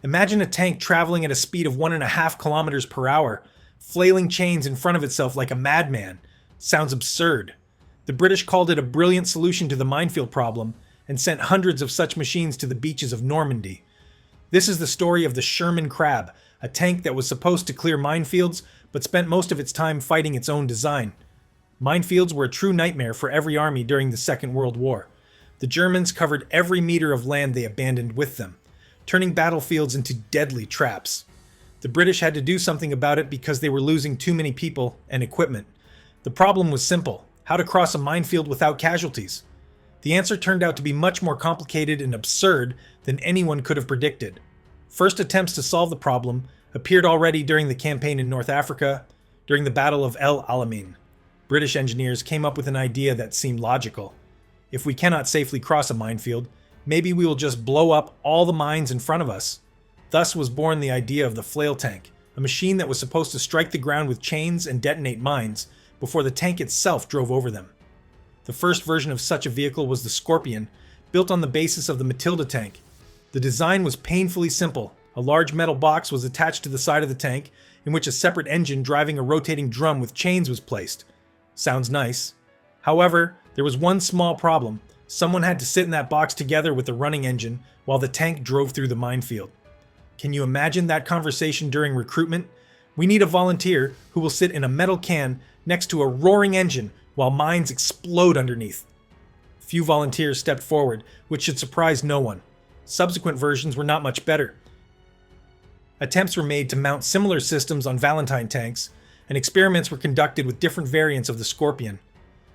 Imagine a tank traveling at a speed of 1.5 kilometers per hour, flailing chains in front of itself like a madman. Sounds absurd. The British called it a brilliant solution to the minefield problem and sent hundreds of such machines to the beaches of Normandy. This is the story of the Sherman Crab, a tank that was supposed to clear minefields but spent most of its time fighting its own design. Minefields were a true nightmare for every army during the Second World War. The Germans covered every meter of land they abandoned with them, turning battlefields into deadly traps. The British had to do something about it because they were losing too many people and equipment. The problem was simple: how to cross a minefield without casualties. The answer turned out to be much more complicated and absurd than anyone could have predicted. First attempts to solve the problem appeared already during the campaign in North Africa, during the Battle of El Alamein. British engineers came up with an idea that seemed logical. If we cannot safely cross a minefield, maybe we will just blow up all the mines in front of us. Thus was born the idea of the flail tank, a machine that was supposed to strike the ground with chains and detonate mines before the tank itself drove over them. The first version of such a vehicle was the Scorpion, built on the basis of the Matilda tank. The design was painfully simple. A large metal box was attached to the side of the tank, in which a separate engine driving a rotating drum with chains was placed. Sounds nice. However, there was one small problem. Someone had to sit in that box together with the running engine while the tank drove through the minefield. Can you imagine that conversation during recruitment? We need a volunteer who will sit in a metal can next to a roaring engine while mines explode underneath. Few volunteers stepped forward, which should surprise no one. Subsequent versions were not much better. Attempts were made to mount similar systems on Valentine tanks, and experiments were conducted with different variants of the Scorpion.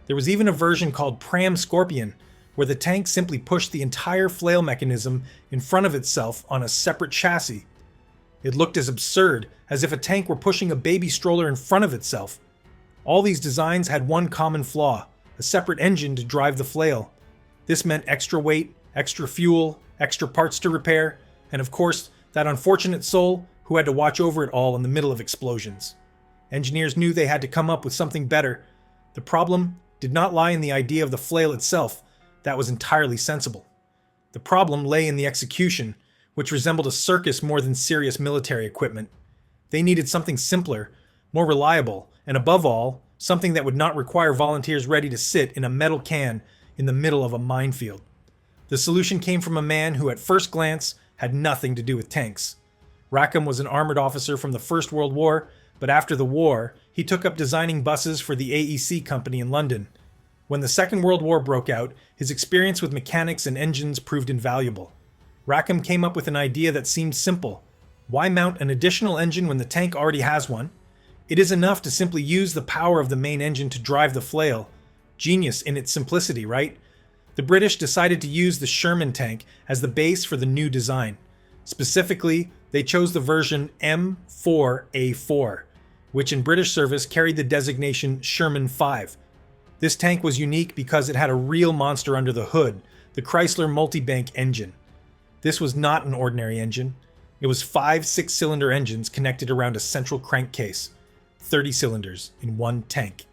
There was even a version called Pram Scorpion, where the tank simply pushed the entire flail mechanism in front of itself on a separate chassis. It looked as absurd as if a tank were pushing a baby stroller in front of itself. All these designs had one common flaw: a separate engine to drive the flail. This meant extra weight, extra fuel, extra parts to repair, and of course, that unfortunate soul who had to watch over it all in the middle of explosions. Engineers knew they had to come up with something better. The problem did not lie in the idea of the flail itself. That was entirely sensible. The problem lay in the execution, which resembled a circus more than serious military equipment. They needed something simpler, more reliable, and above all, something that would not require volunteers ready to sit in a metal can in the middle of a minefield. The solution came from a man who at first glance had nothing to do with tanks. Rackham was an armored officer from the First World War, but after the war, he took up designing buses for the AEC company in London. When the Second World War broke out, his experience with mechanics and engines proved invaluable. Rackham came up with an idea that seemed simple. Why mount an additional engine when the tank already has one? It is enough to simply use the power of the main engine to drive the flail. Genius in its simplicity, right? The British decided to use the Sherman tank as the base for the new design. Specifically, they chose the version M4A4, which in British service carried the designation Sherman 5. This tank was unique because it had a real monster under the hood, the Chrysler Multibank engine. This was not an ordinary engine. It was 5 6-cylinder engines connected around a central crankcase, 30 cylinders in one tank.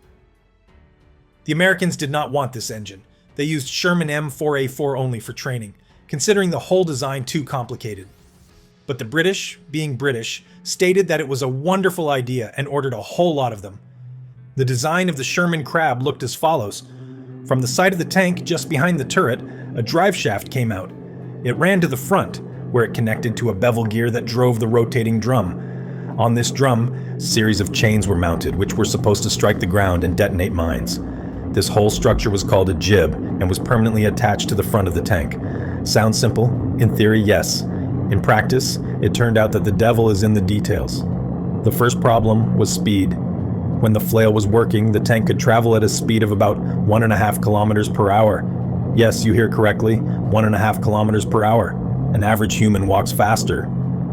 The Americans did not want this engine. They used Sherman M4A4 only for training, considering the whole design too complicated. But the British, being British, stated that it was a wonderful idea and ordered a whole lot of them. The design of the Sherman Crab looked as follows. From the side of the tank, just behind the turret, a drive shaft came out. It ran to the front, where it connected to a bevel gear that drove the rotating drum. On this drum, a series of chains were mounted, which were supposed to strike the ground and detonate mines. This whole structure was called a jib and was permanently attached to the front of the tank. Sounds simple? In theory, yes. In practice, it turned out that the devil is in the details. The first problem was speed. When the flail was working, the tank could travel at a speed of about 1.5 kilometers per hour. Yes, you hear correctly, 1.5 kilometers per hour. An average human walks faster.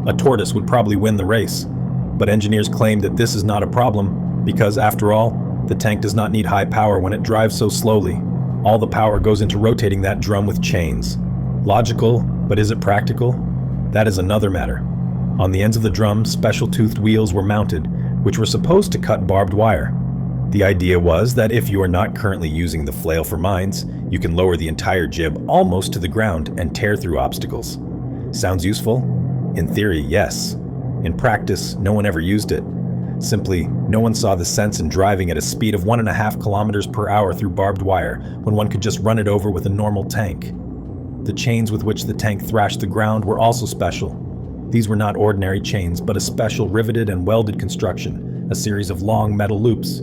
A tortoise would probably win the race. But engineers claim that this is not a problem because, after all, the tank does not need high power when it drives so slowly. All the power goes into rotating that drum with chains. Logical, but is it practical? That is another matter. On the ends of the drum, special toothed wheels were mounted, which were supposed to cut barbed wire. The idea was that if you are not currently using the flail for mines, you can lower the entire jib almost to the ground and tear through obstacles. Sounds useful? In theory, yes. In practice, no one ever used it. Simply, no one saw the sense in driving at a speed of 1.5 kilometers per hour through barbed wire when one could just run it over with a normal tank. The chains with which the tank thrashed the ground were also special. These were not ordinary chains, but a special riveted and welded construction, a series of long metal loops.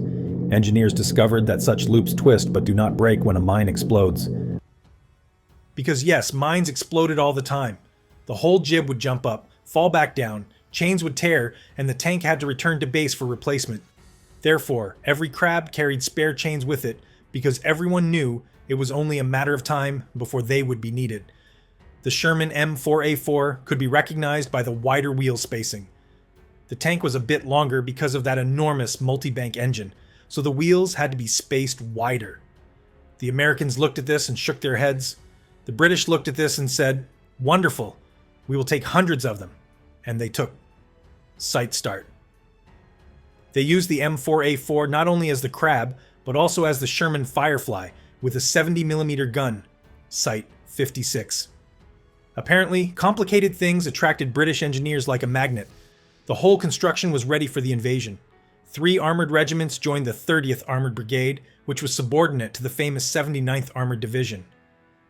Engineers discovered that such loops twist but do not break when a mine explodes. Because yes, mines exploded all the time. The whole jib would jump up, fall back down, chains would tear, and the tank had to return to base for replacement. Therefore, every crab carried spare chains with it, because everyone knew it was only a matter of time before they would be needed. The Sherman M4A4 could be recognized by the wider wheel spacing. The tank was a bit longer because of that enormous multibank engine, so the wheels had to be spaced wider. The Americans looked at this and shook their heads. The British looked at this and said, "Wonderful, we will take hundreds of them." And they took. Sight start. They used the M4A4 not only as the Crab, but also as the Sherman Firefly with a 70mm gun. Sight 56. Apparently, complicated things attracted British engineers like a magnet. The whole construction was ready for the invasion. 3 armored regiments joined the 30th Armored Brigade, which was subordinate to the famous 79th Armored Division.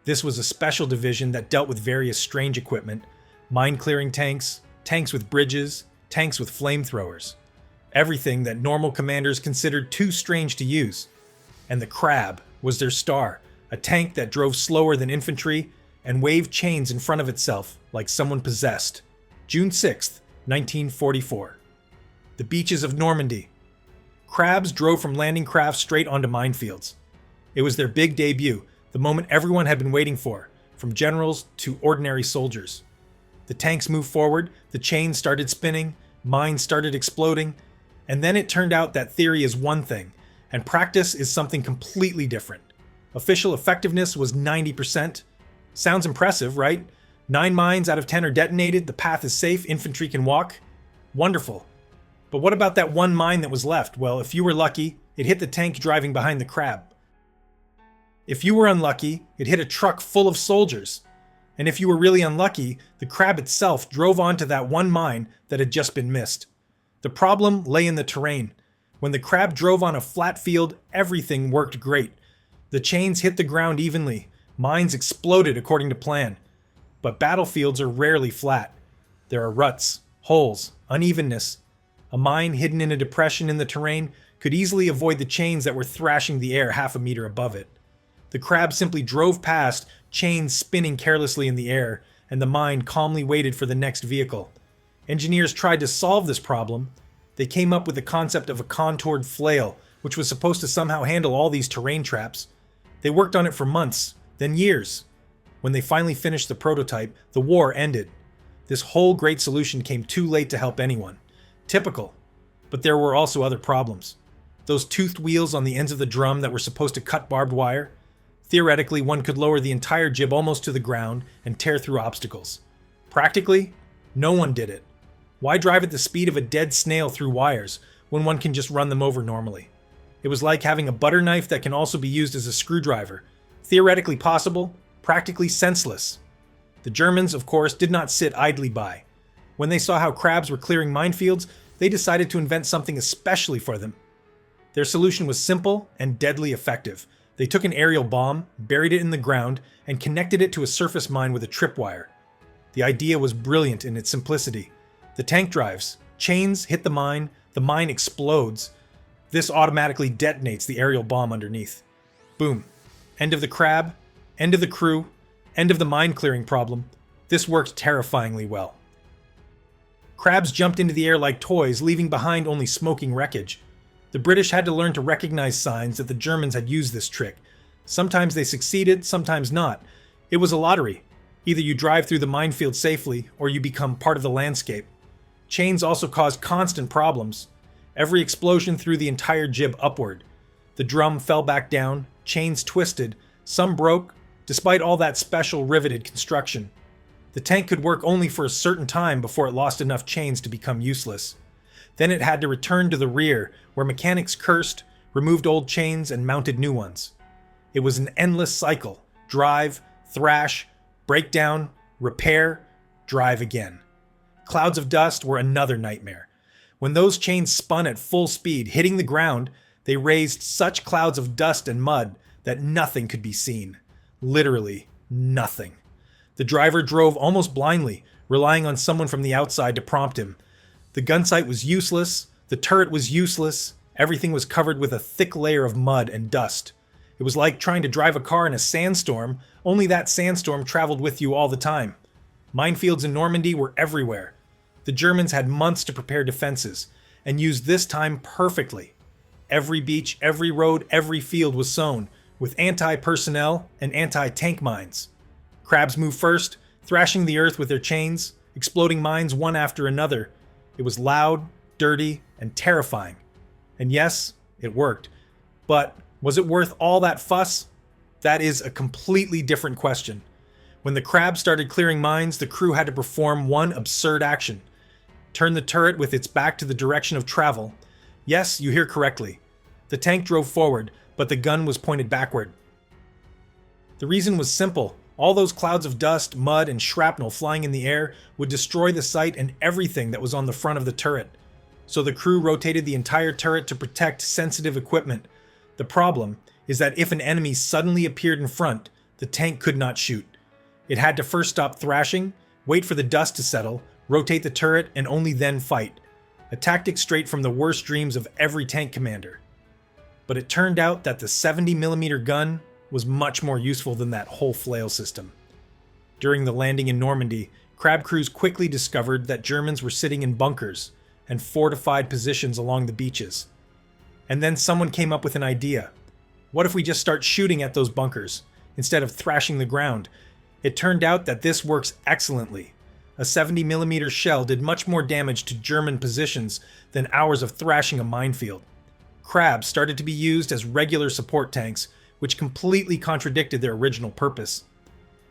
This was a special division that dealt with various strange equipment, mine-clearing tanks, tanks with bridges, tanks with flamethrowers. Everything that normal commanders considered too strange to use. And the Crab was their star, a tank that drove slower than infantry and waved chains in front of itself like someone possessed. June 6th, 1944. The beaches of Normandy. Crabs drove from landing craft straight onto minefields. It was their big debut, the moment everyone had been waiting for, from generals to ordinary soldiers. The tanks moved forward, the chains started spinning, mines started exploding, and then it turned out that theory is one thing, and practice is something completely different. Official effectiveness was 90%. Sounds impressive, right? 9 mines out of 10 are detonated, the path is safe, infantry can walk. Wonderful. But what about that one mine that was left? Well, if you were lucky, it hit the tank driving behind the Crab. If you were unlucky, it hit a truck full of soldiers. And if you were really unlucky, the Crab itself drove onto that one mine that had just been missed. The problem lay in the terrain. When the Crab drove on a flat field, everything worked great. The chains hit the ground evenly. Mines exploded according to plan. But battlefields are rarely flat. There are ruts, holes, unevenness. A mine hidden in a depression in the terrain could easily avoid the chains that were thrashing the air half a meter above it. The Crab simply drove past, chains spinning carelessly in the air, and the mine calmly waited for the next vehicle. Engineers tried to solve this problem. They came up with the concept of a contoured flail, which was supposed to somehow handle all these terrain traps. They worked on it for months, then years. When they finally finished the prototype, the war ended. This whole great solution came too late to help anyone. Typical. But there were also other problems. Those toothed wheels on the ends of the drum that were supposed to cut barbed wire. Theoretically, one could lower the entire jib almost to the ground and tear through obstacles. Practically, no one did it. Why drive at the speed of a dead snail through wires when one can just run them over normally? It was like having a butter knife that can also be used as a screwdriver. Theoretically possible, practically senseless. The Germans, of course, did not sit idly by. When they saw how Crabs were clearing minefields, they decided to invent something especially for them. Their solution was simple and deadly effective. They took an aerial bomb, buried it in the ground, and connected it to a surface mine with a tripwire. The idea was brilliant in its simplicity. The tank drives, chains hit the mine explodes. This automatically detonates the aerial bomb underneath. Boom. End of the Crab, end of the crew, end of the mine clearing problem. This worked terrifyingly well. Crabs jumped into the air like toys, leaving behind only smoking wreckage. The British had to learn to recognize signs that the Germans had used this trick. Sometimes they succeeded, sometimes not. It was a lottery. Either you drive through the minefield safely, or you become part of the landscape. Chains also caused constant problems. Every explosion threw the entire jib upward. The drum fell back down, chains twisted, some broke, despite all that special riveted construction. The tank could work only for a certain time before it lost enough chains to become useless. Then it had to return to the rear, where mechanics cursed, removed old chains, and mounted new ones. It was an endless cycle. Drive, thrash, break down, repair, drive again. Clouds of dust were another nightmare. When those chains spun at full speed, hitting the ground, they raised such clouds of dust and mud that nothing could be seen. Literally nothing. The driver drove almost blindly, relying on someone from the outside to prompt him. The gun sight was useless, the turret was useless, everything was covered with a thick layer of mud and dust. It was like trying to drive a car in a sandstorm, only that sandstorm traveled with you all the time. Minefields in Normandy were everywhere. The Germans had months to prepare defenses, and used this time perfectly. Every beach, every road, every field was sown, with anti-personnel and anti-tank mines. Crabs moved first, thrashing the earth with their chains, exploding mines one after another. It was loud, dirty, and terrifying. And yes, it worked. But was it worth all that fuss? That is a completely different question. When the Crab started clearing mines, the crew had to perform one absurd action. Turn the turret with its back to the direction of travel. Yes, you hear correctly. The tank drove forward, but the gun was pointed backward. The reason was simple. All those clouds of dust, mud, and shrapnel flying in the air would destroy the sight and everything that was on the front of the turret. So the crew rotated the entire turret to protect sensitive equipment. The problem is that if an enemy suddenly appeared in front, the tank could not shoot. It had to first stop thrashing, wait for the dust to settle, rotate the turret, and only then fight. A tactic straight from the worst dreams of every tank commander. But it turned out that the 70mm gun was much more useful than that whole flail system. During the landing in Normandy, Crab crews quickly discovered that Germans were sitting in bunkers and fortified positions along the beaches. And then someone came up with an idea. What if we just start shooting at those bunkers, instead of thrashing the ground? It turned out that this works excellently. A 70mm shell did much more damage to German positions than hours of thrashing a minefield. Crabs started to be used as regular support tanks, which completely contradicted their original purpose.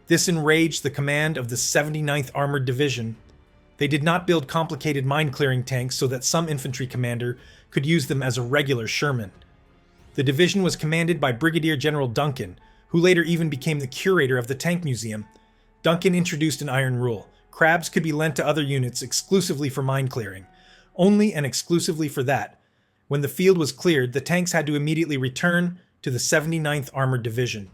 This enraged the command of the 79th Armored Division. They did not build complicated mine-clearing tanks so that some infantry commander could use them as a regular Sherman. The division was commanded by Brigadier General Duncan, who later even became the curator of the Tank Museum. Duncan introduced an iron rule. Crabs could be lent to other units exclusively for mine clearing. Only and exclusively for that. When the field was cleared, the tanks had to immediately return to the 79th Armored Division.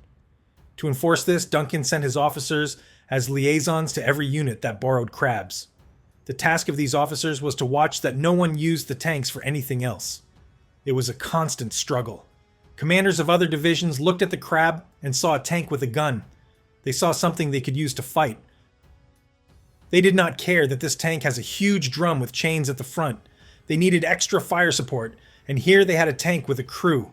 To enforce this, Duncan sent his officers as liaisons to every unit that borrowed Crabs. The task of these officers was to watch that no one used the tanks for anything else. It was a constant struggle. Commanders of other divisions looked at the Crab and saw a tank with a gun. They saw something they could use to fight. They did not care that this tank has a huge drum with chains at the front. They needed extra fire support, and here they had a tank with a crew.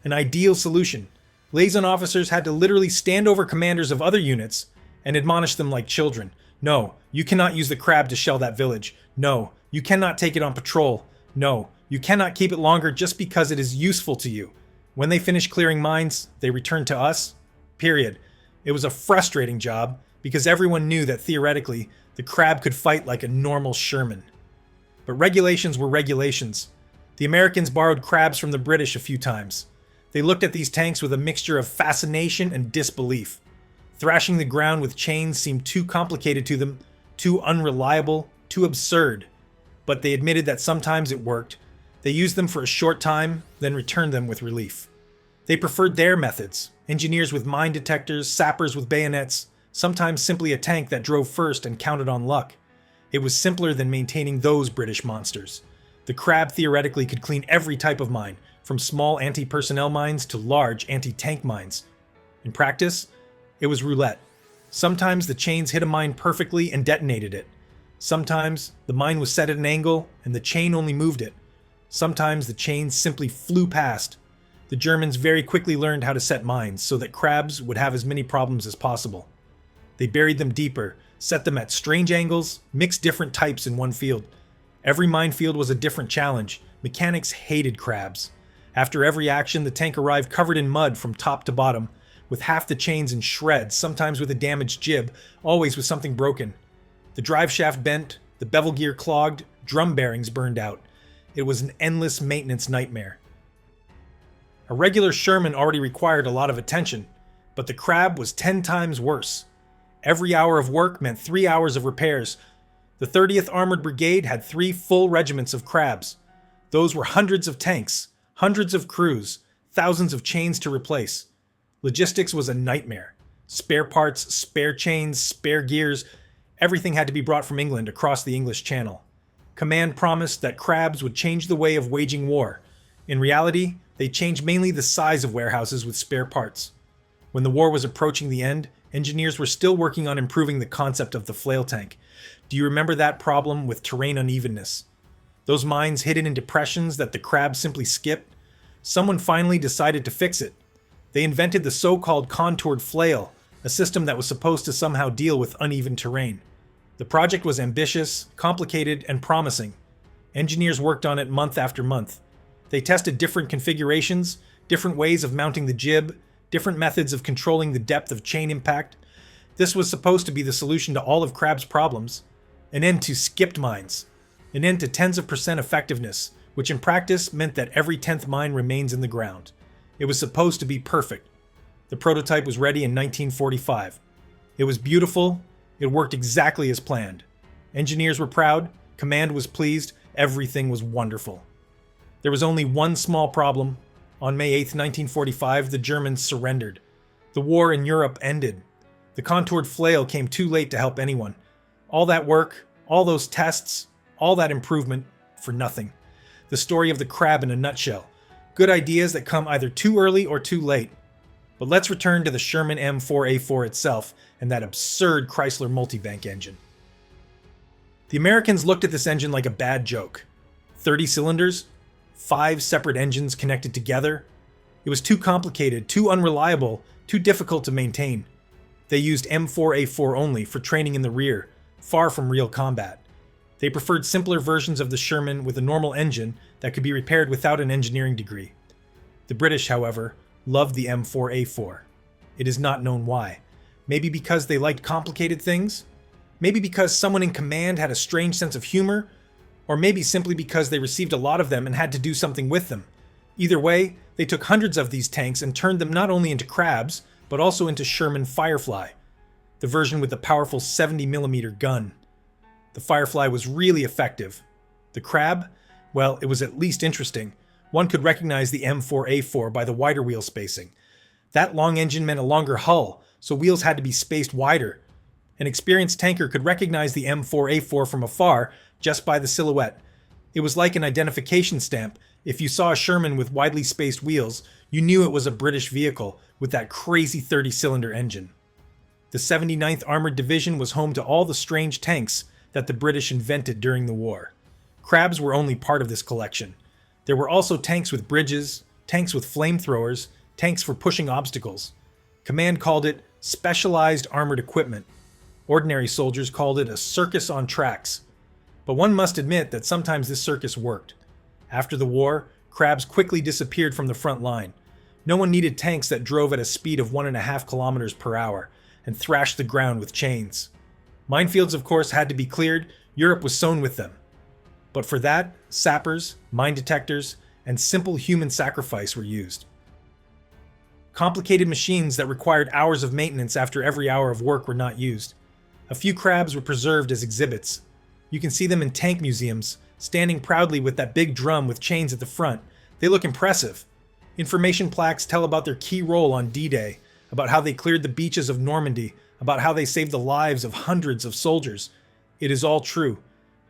An ideal solution. Liaison officers had to literally stand over commanders of other units and admonish them like children. No, you cannot use the Crab to shell that village. No, you cannot take it on patrol. No, you cannot keep it longer just because it is useful to you. When they finished clearing mines, they returned to us. Period. It was a frustrating job because everyone knew that theoretically, the Crab could fight like a normal Sherman. But regulations were regulations. The Americans borrowed Crabs from the British a few times. They looked at these tanks with a mixture of fascination and disbelief. Thrashing the ground with chains seemed too complicated to them, too unreliable, too absurd. But they admitted that sometimes it worked. They used them for a short time, then returned them with relief. They preferred their methods, engineers with mine detectors, sappers with bayonets, sometimes simply a tank that drove first and counted on luck. It was simpler than maintaining those British monsters. The Crab theoretically could clean every type of mine, from small anti-personnel mines to large anti-tank mines. In practice, it was roulette. Sometimes the chains hit a mine perfectly and detonated it. Sometimes the mine was set at an angle and the chain only moved it. Sometimes the chains simply flew past. The Germans very quickly learned how to set mines so that Crabs would have as many problems as possible. They buried them deeper, set them at strange angles, mixed different types in one field. Every minefield was a different challenge. Mechanics hated Crabs. After every action, the tank arrived covered in mud from top to bottom, with half the chains in shreds, sometimes with a damaged jib, always with something broken. The drive shaft bent, the bevel gear clogged, drum bearings burned out. It was an endless maintenance nightmare. A regular Sherman already required a lot of attention, but the Crab was 10 times worse. Every hour of work meant 3 hours of repairs. The 30th Armored Brigade had 3 full regiments of crabs. Those were hundreds of tanks, hundreds of crews, thousands of chains to replace. Logistics was a nightmare. Spare parts, spare chains, spare gears, everything had to be brought from England across the English Channel. Command promised that crabs would change the way of waging war. In reality, they changed mainly the size of warehouses with spare parts. When the war was approaching the end, engineers were still working on improving the concept of the flail tank. Do you remember that problem with terrain unevenness? Those mines hidden in depressions that the crabs simply skipped? Someone finally decided to fix it. They invented the so-called contoured flail, a system that was supposed to somehow deal with uneven terrain. The project was ambitious, complicated, and promising. Engineers worked on it month after month. They tested different configurations, different ways of mounting the jib, different methods of controlling the depth of chain impact. This was supposed to be the solution to all of crab's problems. An end to skipped mines. An end to tens of % effectiveness, which in practice meant that every 10th mine remains in the ground. It was supposed to be perfect. The prototype was ready in 1945. It was beautiful. It worked exactly as planned. Engineers were proud. Command was pleased. Everything was wonderful. There was only one small problem. On May 8, 1945, the Germans surrendered. The war in Europe ended. The contoured flail came too late to help anyone. All that work, all those tests, all that improvement for nothing. The story of the crab in a nutshell. Good ideas that come either too early or too late. But let's return to the Sherman M4A4 itself and that absurd Chrysler Multibank engine. The Americans looked at this engine like a bad joke. 30 cylinders, 5 separate engines connected together. It was too complicated, too unreliable, too difficult to maintain. They used M4A4 only for training in the rear, far from real combat. They preferred simpler versions of the Sherman with a normal engine that could be repaired without an engineering degree. The British, however, loved the M4A4. It is not known why. Maybe because they liked complicated things? Maybe because someone in command had a strange sense of humor? Or maybe simply because they received a lot of them and had to do something with them. Either way, they took hundreds of these tanks and turned them not only into crabs, but also into Sherman Firefly, the version with the powerful 70mm gun. The Firefly was really effective. The crab? Well, it was at least interesting. One could recognize the M4A4 by the wider wheel spacing. That long engine meant a longer hull, so wheels had to be spaced wider. An experienced tanker could recognize the M4A4 from afar just by the silhouette. It was like an identification stamp. If you saw a Sherman with widely spaced wheels, you knew it was a British vehicle with that crazy 30-cylinder engine. The 79th Armored Division was home to all the strange tanks that the British invented during the war. Crabs were only part of this collection. There were also tanks with bridges, tanks with flamethrowers, tanks for pushing obstacles. Command called it specialized armored equipment. Ordinary soldiers called it a circus on tracks. But one must admit that sometimes this circus worked. After the war, crabs quickly disappeared from the front line. No one needed tanks that drove at a speed of 1.5 kilometers per hour and thrashed the ground with chains. Minefields, of course, had to be cleared. Europe was sown with them. But for that, sappers, mine detectors, and simple human sacrifice were used. Complicated machines that required hours of maintenance after every hour of work were not used. A few crabs were preserved as exhibits. You can see them in tank museums, standing proudly with that big drum with chains at the front. They look impressive. Information plaques tell about their key role on D-Day, about how they cleared the beaches of Normandy, about how they saved the lives of hundreds of soldiers. It is all true,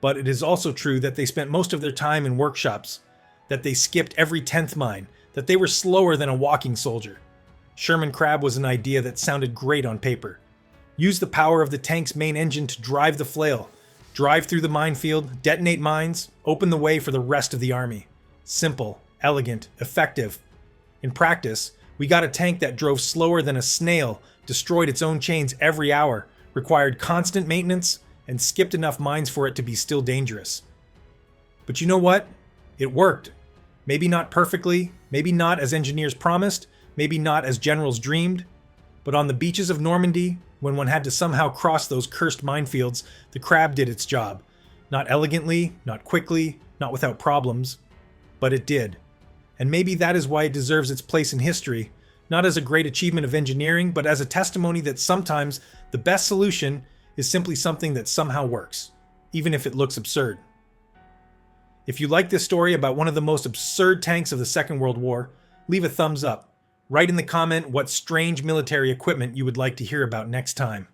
but it is also true that they spent most of their time in workshops, that they skipped every 10th mine, that they were slower than a walking soldier. Sherman Crab was an idea that sounded great on paper. Use the power of the tank's main engine to drive the flail, drive through the minefield, detonate mines, open the way for the rest of the army. Simple, elegant, effective. In practice, we got a tank that drove slower than a snail, destroyed its own chains every hour, required constant maintenance, and skipped enough mines for it to be still dangerous. But you know what? It worked. Maybe not perfectly, maybe not as engineers promised, maybe not as generals dreamed, but on the beaches of Normandy, when one had to somehow cross those cursed minefields, the Crab did its job. Not elegantly, not quickly, not without problems, but it did. And maybe that is why it deserves its place in history, not as a great achievement of engineering, but as a testimony that sometimes the best solution is simply something that somehow works, even if it looks absurd. If you like this story about one of the most absurd tanks of the Second World War, leave a thumbs up. Write in the comment what strange military equipment you would like to hear about next time.